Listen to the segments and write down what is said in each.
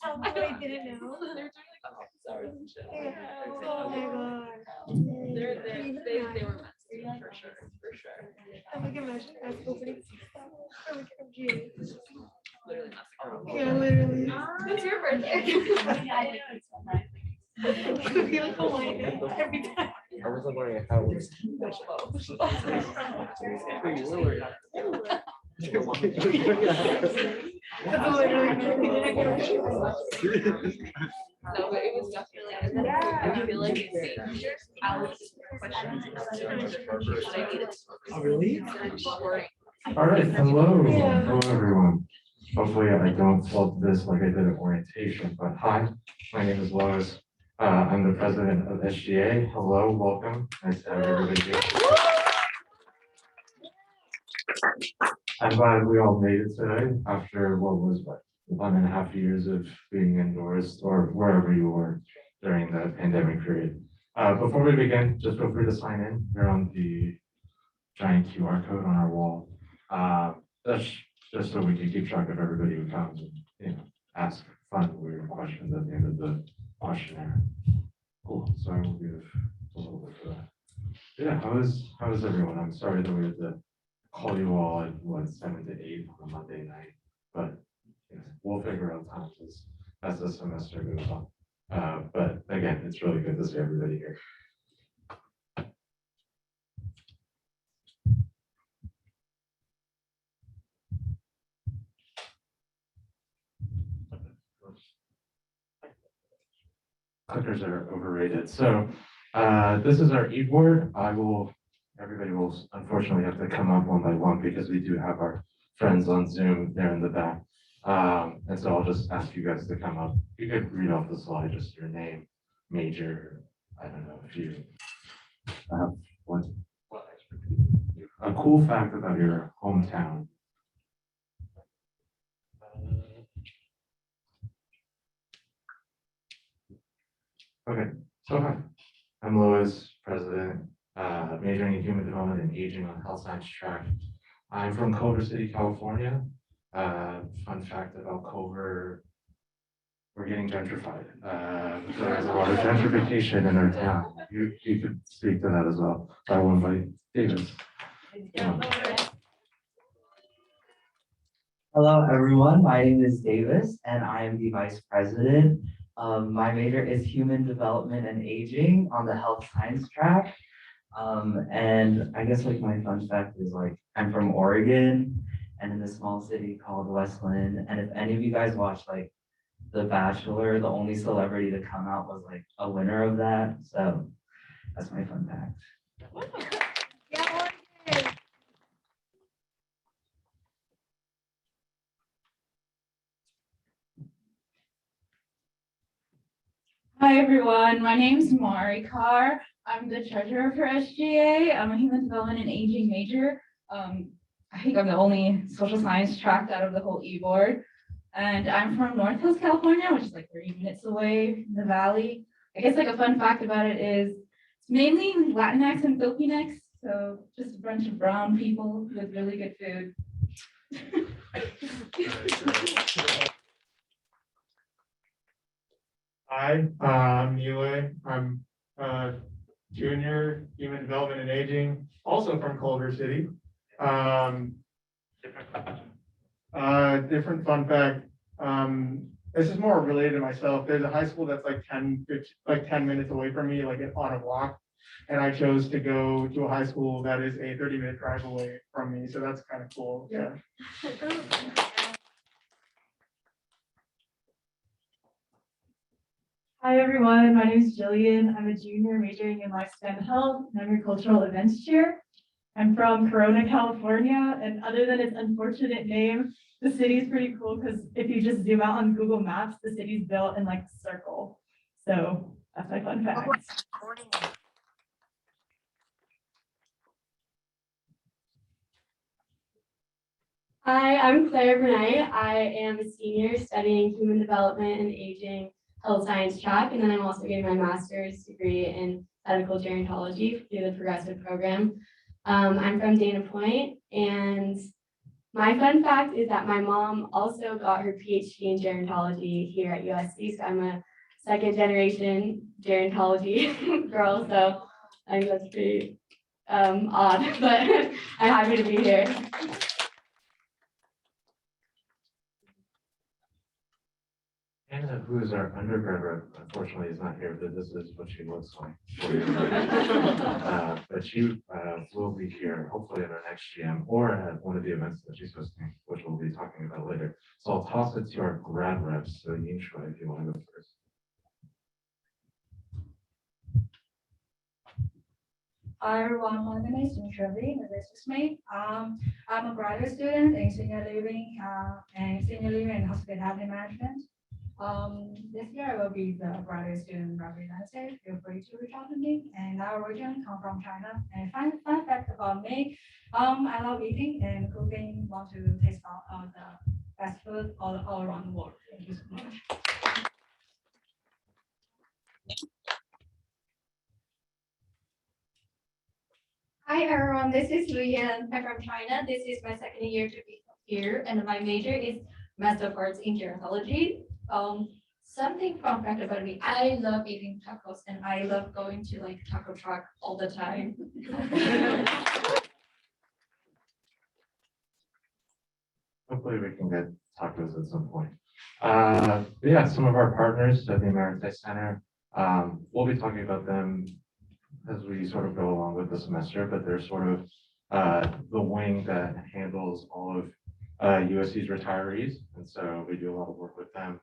Tell me what I didn't know. They're doing like the office hours and shit. Yeah. Oh my god. They were meant to, for sure. I'm like imagine us opening stuff. I'm like, oh gee. Literally messing around. Yeah, literally. It's your birthday. I feel like Hawaiian every time. I wasn't wearing a hat. That's literally No, but it was definitely, I feel like it's out questions. Oh, really? Boring. All right, hello, Yeah. hello everyone. Hopefully I don't fault this like I did at orientation, but hi, my name is Lois. I'm the president of SGA. Hello, welcome. Nice to have everybody here. I'm glad we all made it today after what was 1.5 years of being indoors or wherever you were during the pandemic period. Before we begin, just feel free to sign in. We're on the giant QR code on our wall. That's just so we can keep track of everybody who comes and ask fun, weird questions at the end of the questionnaire. Cool. So I will give a little bit for that. Yeah, how is everyone? I'm sorry that we had to call you all at 7 to 8 on a Monday night, but we'll figure out times as the semester goes on. But again, it's really good to see everybody here. Clickers are overrated. So this is our e-board. Everybody will unfortunately have to come up one by one because we do have our friends on Zoom there in the back. And so I'll just ask you guys to come up. You could read off the slide, just your name, major, I don't know if you have what a cool fact about your hometown. Okay, so hi, I'm Lois, president, majoring in human development and aging on health science track. I'm from Culver City, California. Fun fact about Culver, we're getting gentrified. There's a lot of gentrification in our town. You could speak to that as well. I will invite Davis. Hello, everyone. My name is Davis, and I am the vice president. My major is human development and aging on the health science track. And I guess like my fun fact is like I'm from Oregon and in a small city called Westland. And if any of you guys watched like The Bachelor, the only celebrity to come out was like a winner of that. So that's my fun fact. Yeah, Oregon. Hi everyone, my name is Carr. I'm the treasurer for SGA. I'm a human development and aging major. I think I'm the only social science track out of the whole e-board. And I'm from North Hills, California, which is like 30 minutes away from the valley. I guess like a fun fact about it is it's mainly Latinx and Filipinx. So just a bunch of brown people with really good food. Hi, I'm Nile. I'm a junior human development and aging, also from Culver City. Different fun fact. This is more related to myself. There's a high school that's like 10 minutes away from me, like on a walk. And I chose to go to a high school that is a 30-minute drive away from me. So that's kind of cool. Yeah. Hi everyone, my name is Jillian. I'm a junior majoring in lifespan health and agricultural events chair. I'm from Corona, California, and other than its unfortunate name, the city is pretty cool because if you just zoom out on Google Maps, the city's built in like a circle. So that's my fun fact. Hi, I'm Claire Bernay. I am a senior studying human development and aging health science track, and then I'm also getting my master's degree in medical gerontology through the progressive program. I'm from Dana Point, and My fun fact is that my mom also got her PhD in gerontology here at USC, so I'm a second generation gerontology girl, so I think that's pretty odd, but I'm happy to be here. Anna, who is our undergrad rep, unfortunately is not here, but this is what she looks like. But she will be here hopefully at our next GM or at one of the events that she's hosting, which we'll be talking about later. So I'll toss it to our grad reps. So Yin Shui, if you want to go first. Hi everyone, my name is Shirley, this is me. I'm a graduate student in senior living and hospitality management. This year I will be the graduate student representative. Feel free to reach out to me. And I originally come from China. And fun fact about me, I love eating and cooking. Want to taste all the best food all around the world. Thank you so much. Hi everyone, this is Luyan. I'm from China. This is my second year to be here, and my major is Master of Arts in Gerontology. Something fun fact about me, I love eating tacos and I love going to like taco truck all the time. Hopefully we can get tacos at some point. But yeah, some of our partners at the Emeritus Center, we'll be talking about them as we sort of go along with the semester, but they're sort of the wing that handles all of USC's retirees. And so we do a lot of work with them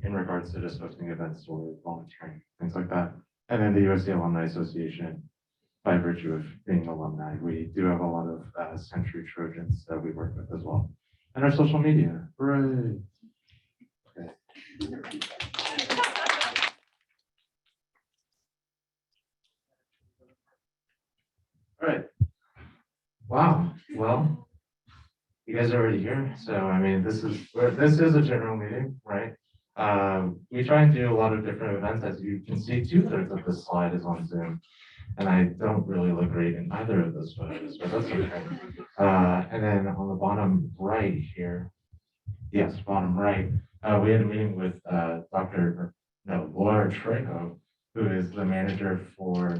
in regards to just hosting events or volunteering, things like that. And then the USC Alumni Association, by virtue of being alumni, we do have a lot of Century Trojans that we work with as well. And our social media, hooray. Okay. All right. Wow. Well, you guys are already here. So, I mean, this is a general meeting, right? We try and do a lot of different events. As you can see, 2/3 of this slide is on Zoom. And I don't really look great in either of those photos, but that's okay. And then on the bottom right here, yes, bottom right, we had a meeting with Laura Trejo, who is the manager for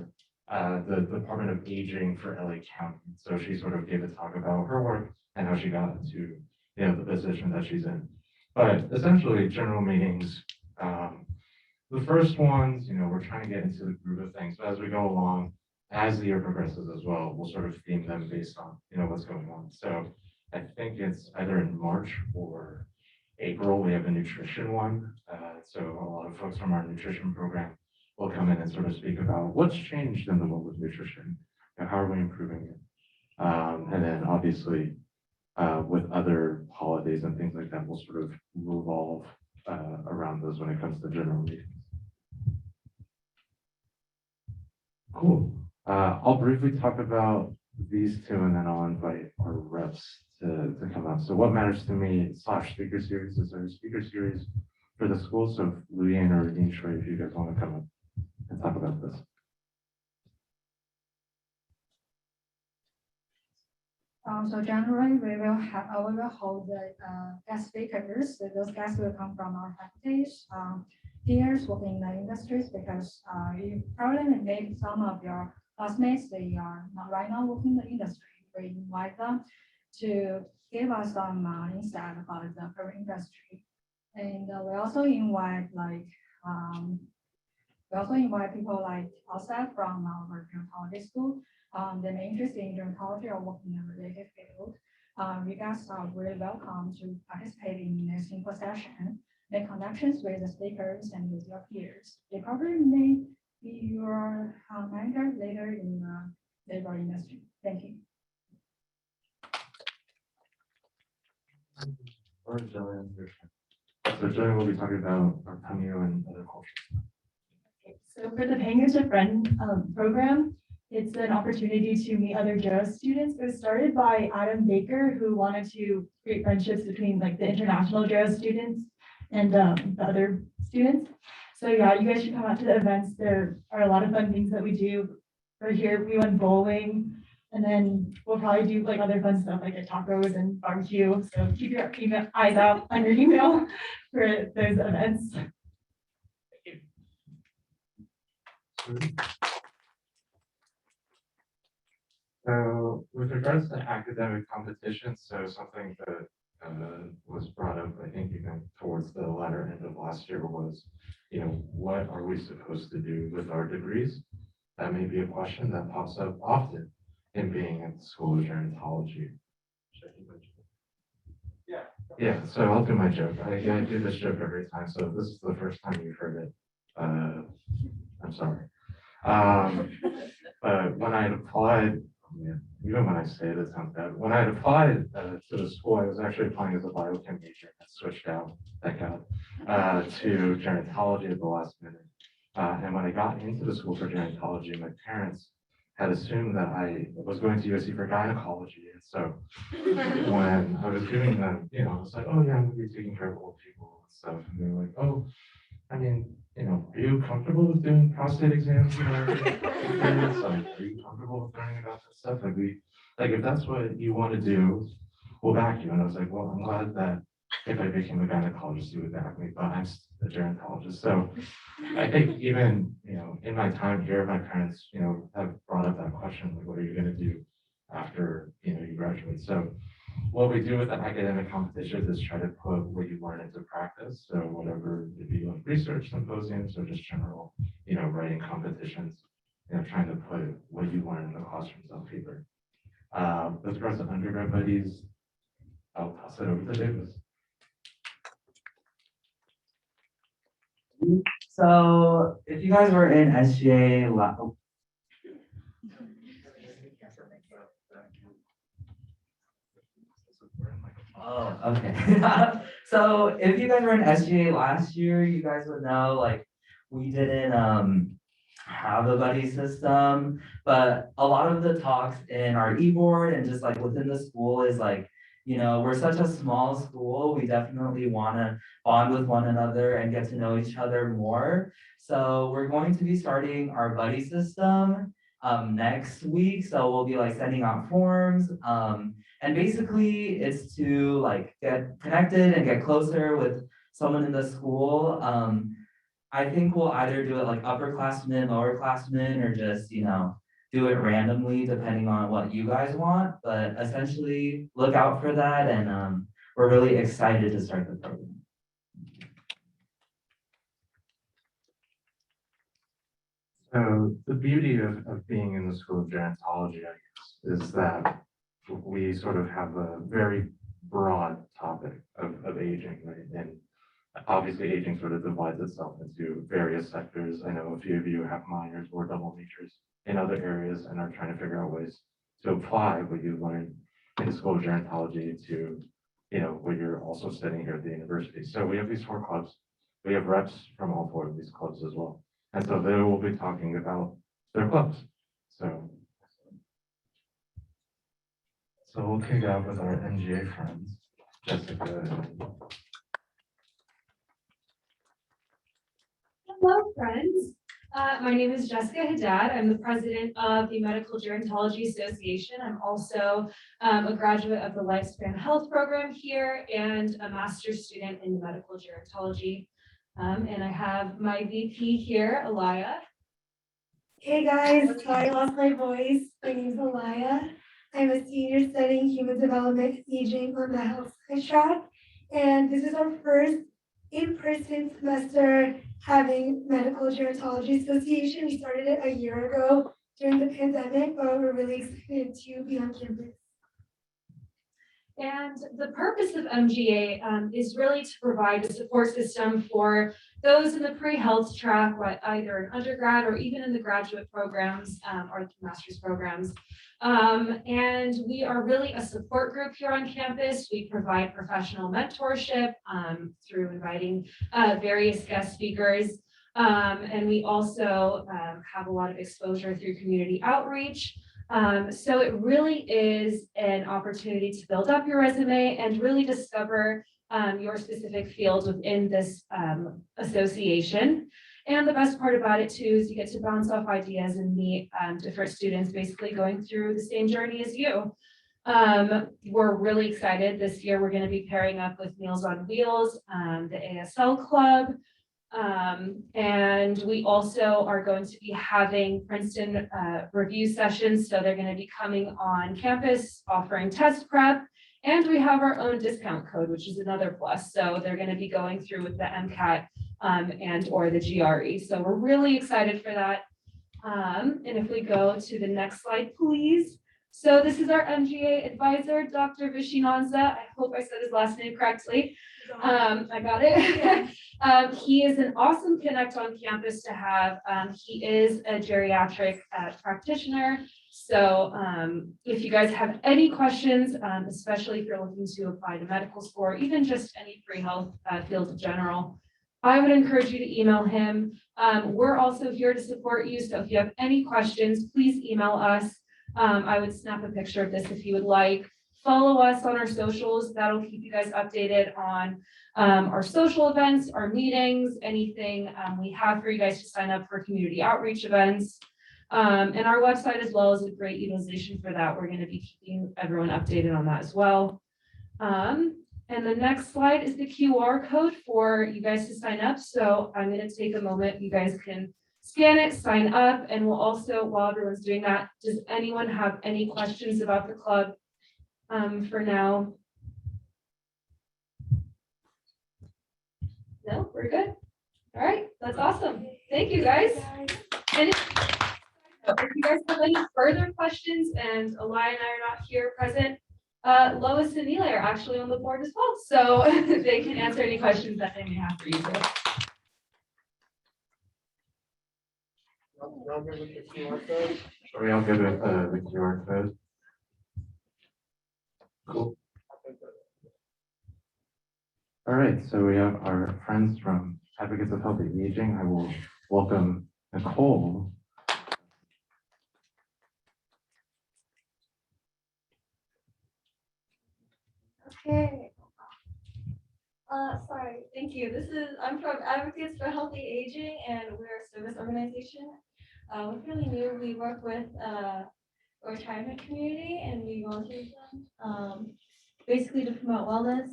the Department of Aging for LA County. So she sort of gave a talk about her work and how she got to the position that she's in. But essentially, general meetings. The first ones, we're trying to get into the groove of things, but as we go along, as the year progresses as well, we'll sort of theme them based on, what's going on. So I think it's either in March or April, we have a nutrition one. So a lot of folks from our nutrition program will come in and sort of speak about what's changed in the world of nutrition, how are we improving it? And then obviously, with other holidays and things like that, we'll sort of revolve around those when it comes to general meetings. Cool. I'll briefly talk about these two and then I'll invite our reps to come up. So what matters to me / speaker series is our speaker series for the school. So Luyan or Dean Shui, if you guys want to come up and talk about this. So generally, we will hold the guest speakers. So those guests will come from our faculties, peers working in the industries, because you probably made some of your classmates, they are not right now working in the industry. We invite them to give us some insight about the current industry. And we also invite people like outside from our gerontology school. They're interested in gerontology or working in a related field. You guys are really welcome to participate in this simple session, make connections with the speakers and with your peers. They probably may be your manager later in the labor industry. Thank you. Or Jillian. So Jillian will be talking about our Pameo and other cultures. So for the Paying As a Friend program, it's an opportunity to meet other Gero students. It was started by Adam Baker, who wanted to create friendships between like the international Gero students and the other students. So yeah, you guys should come out to the events. There are a lot of fun things that we do. Right here, we went bowling And then we'll probably do like other fun stuff like a tacos and barbecue. So keep your eyes out on your email for those events. So with regards to academic competition, so something that was brought up, I think even towards the latter end of last year was, what are we supposed to do with our degrees? That may be a question that pops up often in being at the School of Gerontology. Yeah, so I'll do my joke. I do this joke every time, so if this is the first time you've heard it, I'm sorry. But when I had applied, even when I say it, it sounds bad. When I had applied to the school, I was actually applying as a biochem major and switched out, thank God, to gerontology at the last minute. And when I got into the school for gerontology, my parents had assumed that I was going to USC for gynecology. And so when I was doing them, I was like, oh yeah, I'm gonna be taking care of old people and stuff. And they were like, oh, I mean, are you comfortable with doing prostate exams? Are you comfortable with learning about this stuff? If that's what you want to do, we'll back you. And I was like, well, I'm glad that if I became a gynecologist, you would back me, but I'm a gerontologist. So I think even, in my time here, my parents, have brought up that question, like, what are you going to do after, you graduate? So what we do with the academic competitions is try to put what you learn into practice. So whatever it be like research symposiums or just general, writing competitions, trying to put what you learn in the classrooms on paper. With regards to undergrad buddies, I'll pass it over to Davis. So if you guys were in SGA Oh, okay. So if you guys were in SGA last year, you guys would know, we didn't have a buddy system, but a lot of the talks in our e-board and just within the school is we're such a small school, we definitely want to bond with one another and get to know each other more. So we're going to be starting our buddy system next week. So we'll be sending out forms. And basically it's to get connected and get closer with someone in the school. I think we'll either do it upperclassmen, lowerclassmen, or just, do it randomly depending on what you guys want. But essentially look out for that. And we're really excited to start the program. So the beauty of being in the School of Gerontology, I guess, is that we sort of have a very broad topic of aging, right? And obviously aging sort of divides itself into various sectors. I know a few of you have minors or double majors in other areas and are trying to figure out ways to apply what you learned in the School of Gerontology to, what you're also studying here at the university. So we have these 4 clubs. We have reps from all 4 of these clubs as well. And so they will be talking about their clubs. So we'll kick out with our MGA friends, Jessica. Hello, friends. My name is Jessica Haddad. I'm the president of the Medical Gerontology Association. I'm also a graduate of the Lifespan Health program here and a master's student in medical gerontology. And I have my VP here, Alaya. Hey guys, sorry I lost my voice. My name is Alaya. I'm a senior studying human development and aging on the health science track. And this is our first in-person semester having Medical Gerontology Association. We started it a year ago during the pandemic, but we're really excited to be on campus. And the purpose of MGA is really to provide a support system for those in the pre-health track, either in undergrad or even in the graduate programs or the master's programs. And we are really a support group here on campus. We provide professional mentorship through inviting various guest speakers. And we also have a lot of exposure through community outreach. So it really is an opportunity to build up your resume and really discover your specific field within this association. And the best part about it too is you get to bounce off ideas and meet different students basically going through the same journey as you. We're really excited. This year, we're going to be pairing up with Meals on Wheels, the ASL Club. And we also are going to be having Princeton review sessions. So they're going to be coming on campus, offering test prep. And we have our own discount code, which is another plus. So they're going to be going through with the MCAT and or the GRE. So we're really excited for that. And if we go to the next slide, please. So this is our MGA advisor, Dr. Vishinanza. I hope I said his last name correctly. I got it. He is an awesome connect on campus to have. He is a geriatric practitioner. So if you guys have any questions, especially if you're looking to apply to medical school or even just any free health field in general, I would encourage you to email him. We're also here to support you. So if you have any questions, please email us. I would snap a picture of this if you would like. Follow us on our socials. That'll keep you guys updated on our social events, our meetings, anything we have for you guys to sign up for community outreach events. And our website as well is a great utilization for that. We're going to be keeping everyone updated on that as well. And the next slide is the QR code for you guys to sign up. So I'm going to take a moment. You guys can scan it, sign up, and we'll also, while everyone's doing that, does anyone have any questions about the club for now? No, we're good. All right, that's awesome. Thank you, guys. And if you guys have any further questions, and Eli and I are not here present, Lois and Eli are actually on the board as well, so they can answer any questions that they may have for you. Are we all good with the QR code? Cool. All right, so we have our friends from Advocates of Healthy Aging. I will welcome Nicole. Okay. Sorry, thank you. I'm from Advocates for Healthy Aging, and we're a service organization. We're fairly new. We work with a retirement community, and we volunteer with them, basically to promote wellness.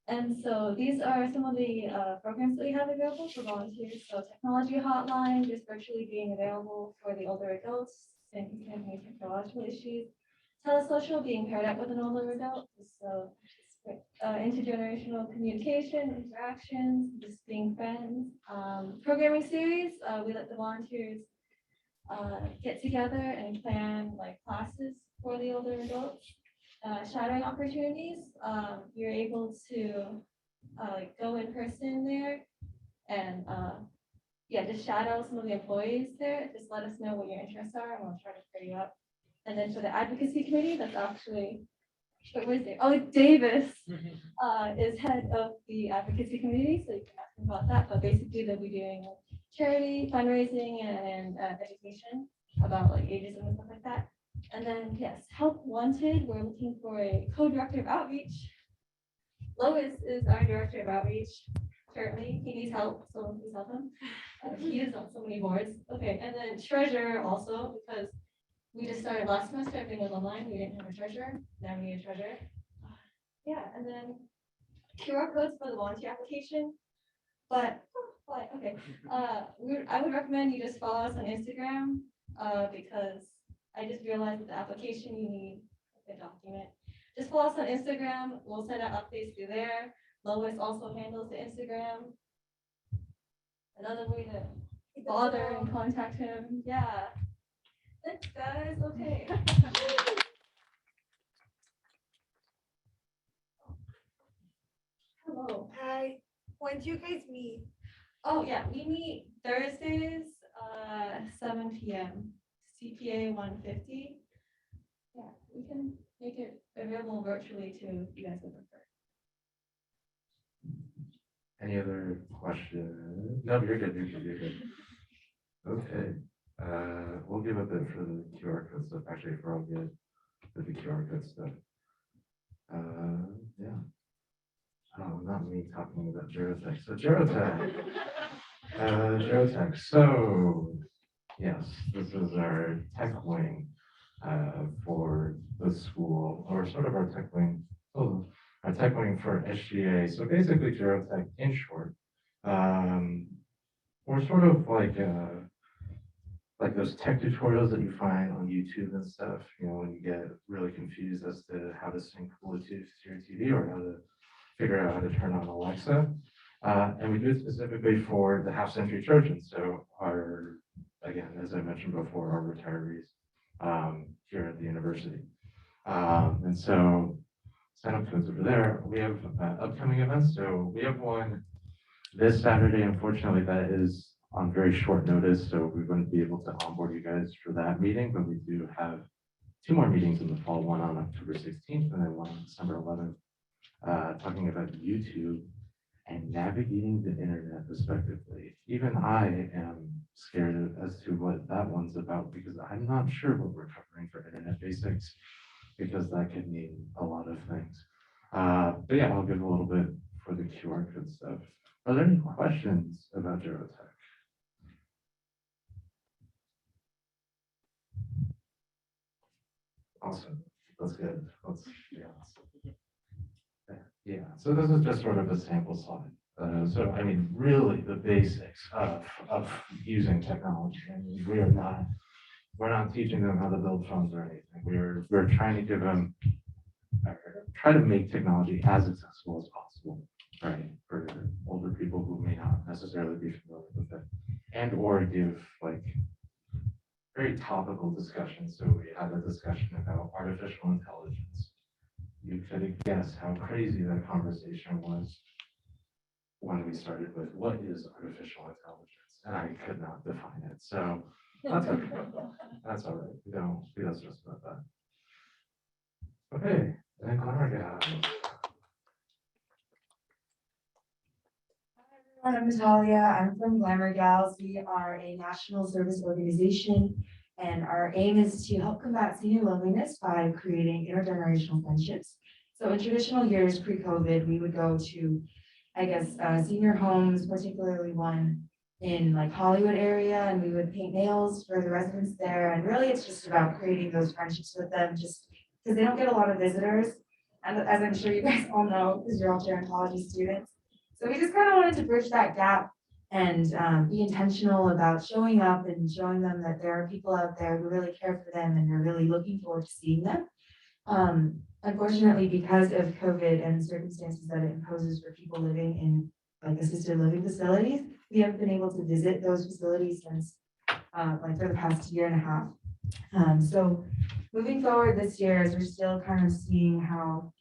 And so these are some of the programs that we have available for volunteers. So technology hotline, just virtually being available for the older adults and who can have technological issues. Telesocial, being paired up with an older adult. So intergenerational communication, interactions, just being friends. Programming series, we let the volunteers get together and plan like classes for the older adults. Shadowing opportunities, you're able to go in person there and just shadow some of the employees there. Just let us know what your interests are and we'll try to pair you up. And then for the advocacy committee, that's actually, where's Dave? Oh, Davis is head of the advocacy committee, so you can ask him about that. But basically, they'll be doing charity, fundraising, and education about like ageism and stuff like that. And then, yes, Help Wanted, we're looking for a co-director of outreach. Lois is our director of outreach. Currently, he needs help, so please help him. He is on so many boards. Okay, and then treasurer also, because we just started last semester, everything was online, we didn't have a treasurer, now we need a treasurer. Yeah, and then QR codes for the volunteer application. But, okay, I would recommend you just follow us on Instagram, because I just realized that the application, you need a document. Just follow us on Instagram, we'll send out updates through there. Lois also handles the Instagram. Another way to bother and contact him, yeah. Thanks, guys, okay. Hello. Hi, when do you guys meet? Oh, yeah, we meet Thursdays, 7 p.m. CPA 150. Yeah, we can make it available virtually too, if you guys would prefer. Any other questions? No, you're good, you're good. Okay, we'll give a bit for the QR code stuff, actually, if we're all good with the QR code stuff. Yeah. Oh, not me talking about Gerotech. So Gerotech. Geotech, so, yes, this is our tech wing for the school, or sort of our tech wing, our tech wing for SGA, so basically Geotech in short. We're sort of like those tech tutorials that you find on YouTube and stuff, you know, when you get really confused as to how to sync Bluetooth to your TV or how to figure out how to turn on Alexa. And we do it specifically for the half-century Trojans. So our, again, as I mentioned before, our retirees here at the university. And so sign up codes over there. We have upcoming events. So we have one this Saturday. Unfortunately, that is on very short notice, so we wouldn't be able to onboard you guys for that meeting, but we do have two more meetings in the fall, one on October 16th and then one on December 11th, talking about YouTube and navigating the internet respectively. Even I am scared as to what that one's about because I'm not sure what we're covering for internet basics because that could mean a lot of things. But yeah, I'll give a little bit for the QR code stuff. Are there any questions about Geotech? Awesome, that's good. Yeah, so this is just sort of a sample slide. So I mean, really the basics of using technology. I mean, we're not teaching them how to build phones or anything. We're trying to give them, try to make technology as accessible as possible, right? For older people who may not necessarily be familiar with it, and or give like very topical discussions. So we had a discussion about artificial intelligence. You could guess how crazy that conversation was when we started with what is artificial intelligence, and I could not define it. So that's okay. That's all right. We don't stress about that. Okay, and Clara. I'm Natalia. I'm from Glamour Gals. We are a national service organization, and our aim is to help combat senior loneliness by creating intergenerational friendships. So in traditional years pre-COVID, we would go to, I guess, senior homes, particularly one in like Hollywood area, and we would paint nails for the residents there. And really, it's just about creating those friendships with them, just because they don't get a lot of visitors. And as I'm sure you guys all know, because you're all gerontology students. So we just kind of wanted to bridge that gap and be intentional about showing up and showing them that there are people out there who really care for them and are really looking forward to seeing them. Unfortunately, because of COVID and the circumstances that it imposes for people living in like assisted living facilities, we haven't been able to visit those facilities since like for the past year and a half. So moving forward this year, as we're still kind of seeing how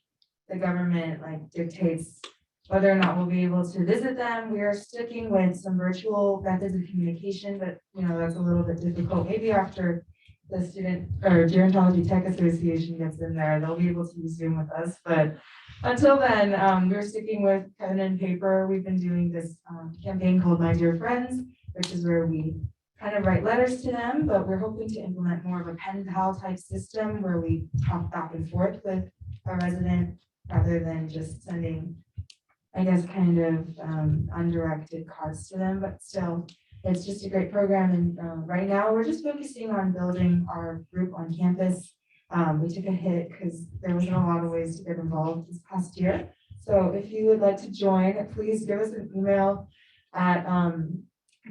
the government like dictates whether or not we'll be able to visit them, we are sticking with some virtual methods of communication, but you know, that's a little bit difficult. Maybe after the Student or Gerontology Tech Association gets in there, they'll be able to use Zoom with us. But until then, we're sticking with pen and paper. We've been doing this campaign called My Dear Friends, which is where we kind of write letters to them, but we're hoping to implement more of a pen pal type system where we talk back and forth with a resident rather than just sending, I guess, kind of undirected cards to them, but still, it's just a great program. And right now, we're just focusing on building our group on campus. We took a hit because there wasn't a lot of ways to get involved this past year. So if you would like to join, please give us an email at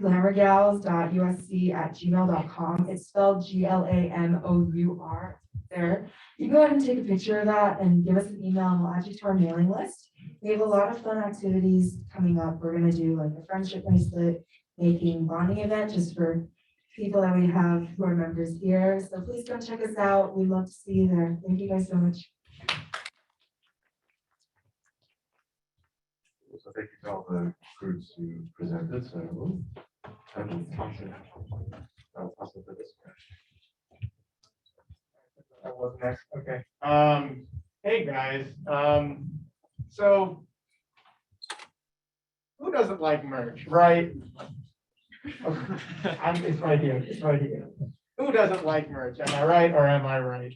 glamourgals.usc@gmail.com. It's spelled GLAMOUR there. You can go ahead and take a picture of that and give us an email and we'll add you to our mailing list. We have a lot of fun activities coming up. We're going to do like a friendship bracelet making bonding event just for people that we have who are members here. So please come check us out. We'd love to see you there. Thank you guys so much. So thank you to all the groups who presented. So I'll pass it to this guy. That was next. Okay. Hey guys. So who doesn't like merch, right? It's right here. It's right here. Who doesn't like merch? Am I right or am I right?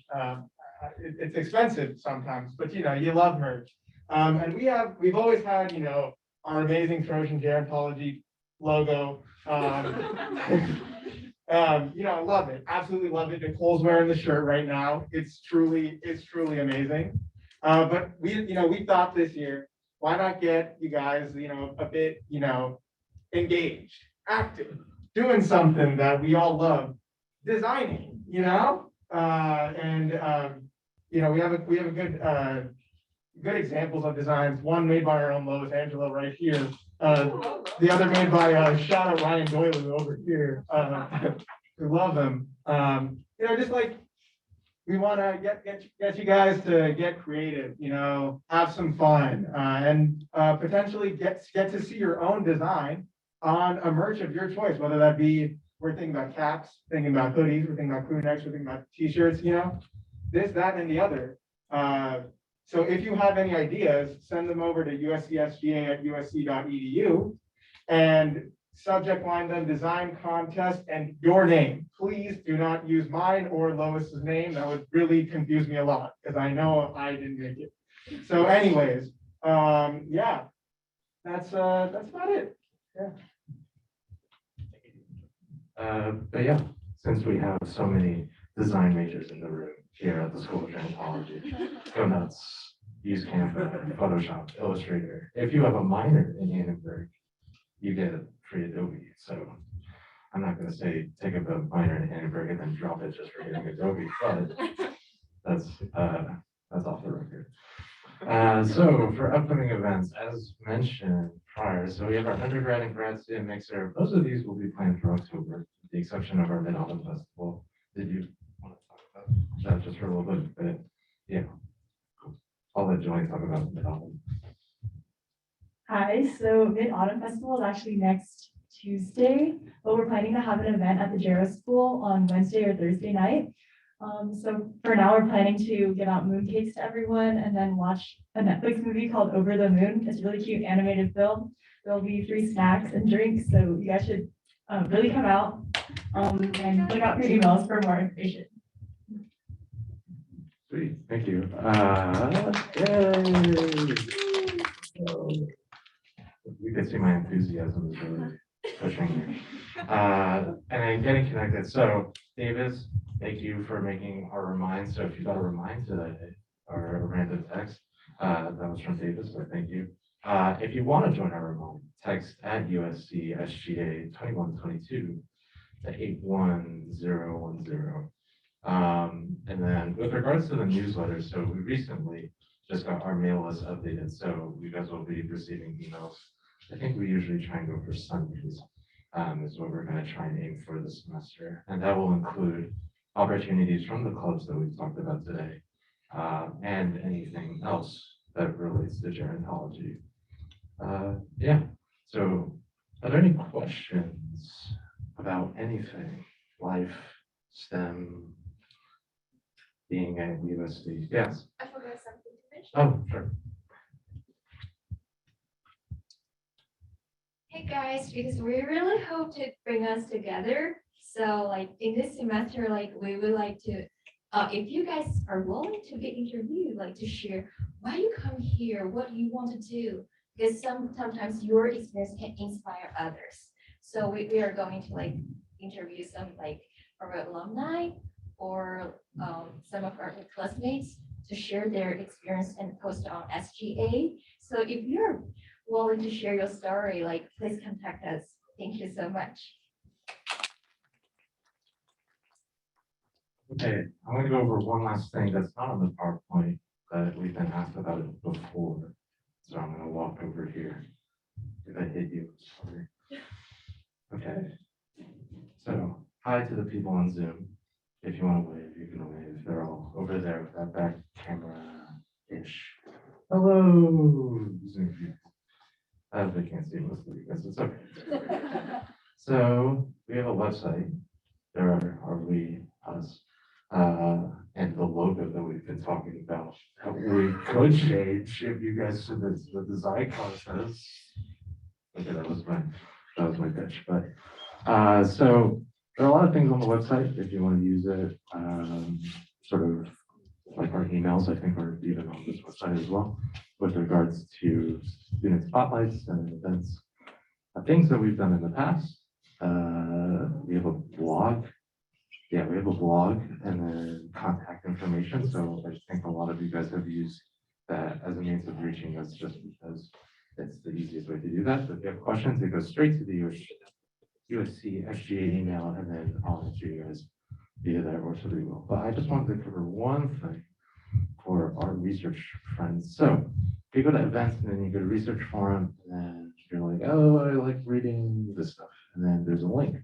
It's expensive sometimes, but you know, you love merch. And we've always had, you know, our amazing Trojan gerontology logo. I love it, absolutely love it. Nicole's wearing the shirt right now. It's truly amazing. But we thought this year, why not get you guys, a bit, engaged, active, doing something that we all love, designing, we have a good examples of designs. One made by our own Lois Angela right here. The other made by shout out Ryan Doyle over here. We love them. Just like we want to get you guys to get creative, have some fun, and potentially get to see your own design on a merch of your choice, whether that be we're thinking about caps, thinking about hoodies, we're thinking about crew necks, we're thinking about t-shirts, this, that, and the other. So if you have any ideas, send them over to uscsga@usc.edu and subject line them design contest and your name. Please do not use mine or Lois's name. That would really confuse me a lot because I know I didn't make it. So anyways, yeah, that's about it. Yeah. But yeah, since we have so many design majors in the room here at the School of Gerontology, go nuts, use Canva, Photoshop, Illustrator. If you have a minor in Annenberg, you get free Adobe. So I'm not going to say take up a minor in Annenberg and then drop it just for getting Adobe, but that's off the record. So for upcoming events, as mentioned prior, so we have our undergrad and grad student mixer. Most of these will be planned for October, with the exception of our Mid-Autumn Festival. Did you want to talk about that just for a little bit? Yeah. I'll let Joanne talk about Mid-Autumn. Hi, so Mid-Autumn Festival is actually next Tuesday, but we're planning to have an event at the Gero School on Wednesday or Thursday night. So for now, we're planning to give out mooncakes to everyone and then watch a Netflix movie called Over the Moon. It's a really cute animated film. There'll be free snacks and drinks, so you guys should really come out and look out for your emails for more information. Sweet, thank you. Yay. You can see my enthusiasm is really pushing me. And then getting connected. So Davis, thank you for making our remind. So if you got a remind today or a random text, that was from Davis, so thank you. If you want to join our remind, text at USC SGA 2122 to 81010. And then with regards to the newsletter, so we recently just got our mail list updated, so you guys will be receiving emails. I think we usually try and go for Sundays, is what we're going to try and aim for this semester. And that will include opportunities from the clubs that we've talked about today, and anything else that relates to gerontology. Yeah, so are there any questions about anything, life, STEM, being at USD? Yes. I forgot something to mention. Oh, sure. Hey guys, because we really hope to bring us together. So like in this semester, like we would like to, if you guys are willing to be interviewed, like to share why you come here, what you want to do, because sometimes your experience can inspire others. So we are going to like interview some like our alumni or some of our classmates to share their experience and post on SGA. So if you're willing to share your story, like please contact us. Thank you so much. Okay, I'm going to go over one last thing that's not on the PowerPoint, but we've been asked about it before. So I'm going to walk over here. Did I hit you? Sorry. Okay. So hi to the people on Zoom. If you want to wave, you can wave. They're all over there with that back camera-ish. Hello, Zoom people. They can't see most of you guys, it's okay. So we have a website. There are we, us, and the logo that we've been talking about. We could change if you guys submit the design contest. Okay, that was my pitch. But so there are a lot of things on the website if you want to use it. Sort of like our emails, I think, are even on this website as well, with regards to student spotlights and events. Things that we've done in the past, we have a blog. Yeah, we have a blog and then contact information. So I think a lot of you guys have used that as a means of reaching us just because it's the easiest way to do that. But if you have questions, it goes straight to the USC SGA email, and then I'll answer you guys via that or to the email. But I just wanted to cover one thing for our research friends. So if you go to events and then you go to research forum, and then you're like, oh, I like reading this stuff. And then there's a link.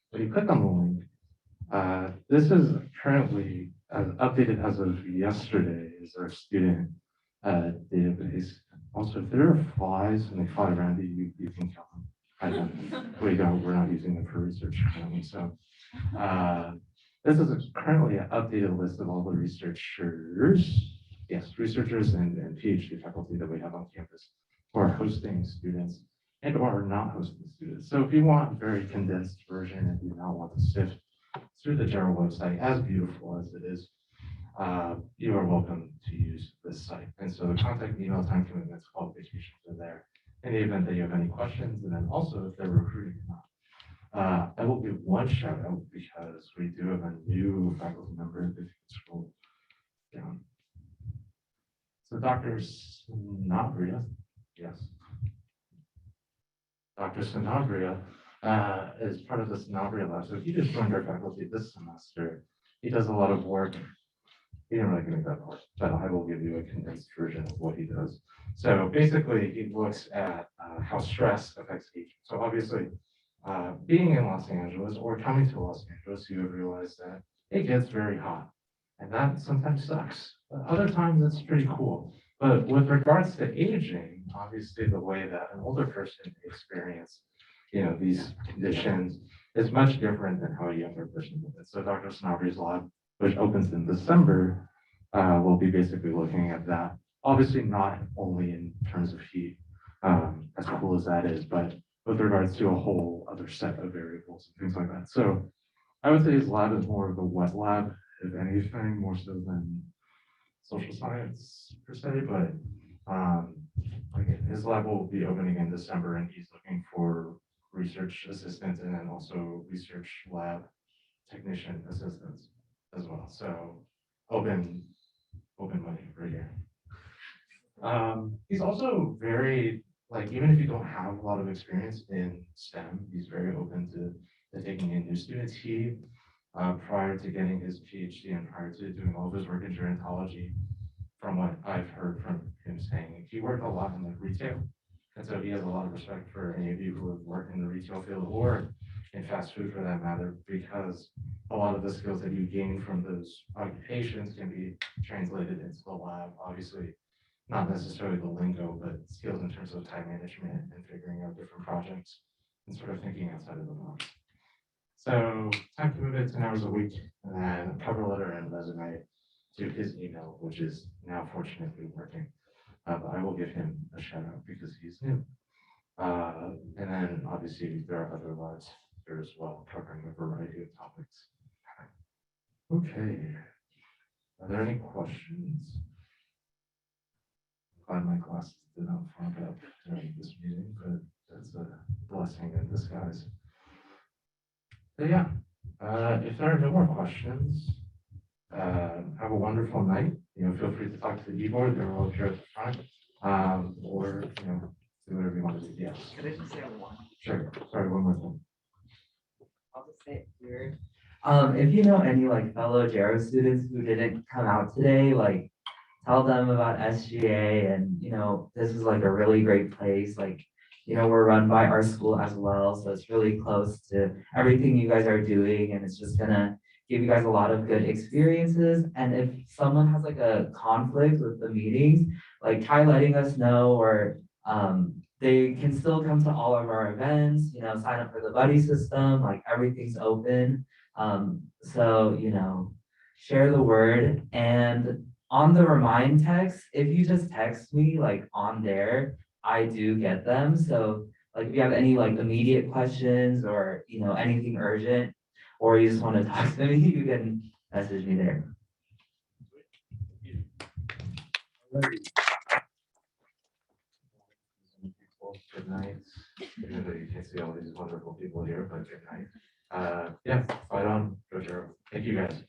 When you click on the link, this is currently updated as of yesterday is our student database. Also, if there are flies and they fly around you can kill them. I don't, we don't, we're not using them for research currently. So this is currently an updated list of all the researchers, yes, researchers and PhD faculty that we have on campus who are hosting students and or not hosting students. So if you want a very condensed version and you do not want to sift through the general website, as beautiful as it is, you are welcome to use this site. And so the contact, email, time commitments, qualifications are there in the event that you have any questions, and then also if they're recruiting or not. I will give one shout out because we do have a new faculty member. If you can scroll down. So Dr. Sanabria, yes. Dr. Sanabria is part of the Sanabria lab. So he just joined our faculty this semester. He does a lot of work. He didn't really give me that part, but I will give you a condensed version of what he does. So basically, he looks at how stress affects aging. So obviously, being in Los Angeles or coming to Los Angeles, you have realized that it gets very hot, and that sometimes sucks. But other times, it's pretty cool. But with regards to aging, obviously, the way that an older person experience, these conditions is much different than how a younger person would. So Dr. Sanabri's lab, which opens in December, will be basically looking at that. Obviously not only in terms of heat, as cool as that is, but with regards to a whole other set of variables and things like that. So I would say his lab is more of a wet lab, if anything, more so than social science per se, but again, his lab will be opening in December and he's looking for research assistants and then also research lab technician assistants as well. So open money right here. He's also very, even if you don't have a lot of experience in STEM, he's very open to taking in new students. He, prior to getting his PhD and prior to doing all of his work in gerontology, from what I've heard from him saying, he worked a lot in retail. And so he has a lot of respect for any of you who have worked in the retail field or in fast food for that matter, because a lot of the skills that you gain from those occupations can be translated into the lab. Obviously, not necessarily the lingo, but skills in terms of time management and figuring out different projects and sort of thinking outside of the box. So time commitment, 10 hours a week, and then cover letter and resume to his email, which is now fortunately working. But I will give him a shout out because he's new. And then obviously there are other labs here as well, covering a variety of topics. Okay. Are there any questions? Glad my glasses did not fog up during this meeting, but that's a blessing in disguise. But yeah, if there are no more questions, have a wonderful night. Feel free to talk to the keyboard. They're all here at the front. Or do whatever you want to do. Yes. Could I just say one? Sure. Sorry, one more thing. I'll just say it here. If you know any fellow Gero students who didn't come out today, tell them about SGA and this is a really great place. We're run by our school as well, so it's really close to everything you guys are doing, and it's just gonna give you guys a lot of good experiences. And if someone has a conflict with the meetings, try letting us know, or they can still come to all of our events, sign up for the buddy system, everything's open. So, share the word. And on the remind text, if you just text me on there, I do get them. So if you have any immediate questions or, anything urgent, or you just want to talk to me, you can message me there. People good night. Even though you can't see all these wonderful people here, but good night. Yeah, fight on, Treasurer. Thank you guys.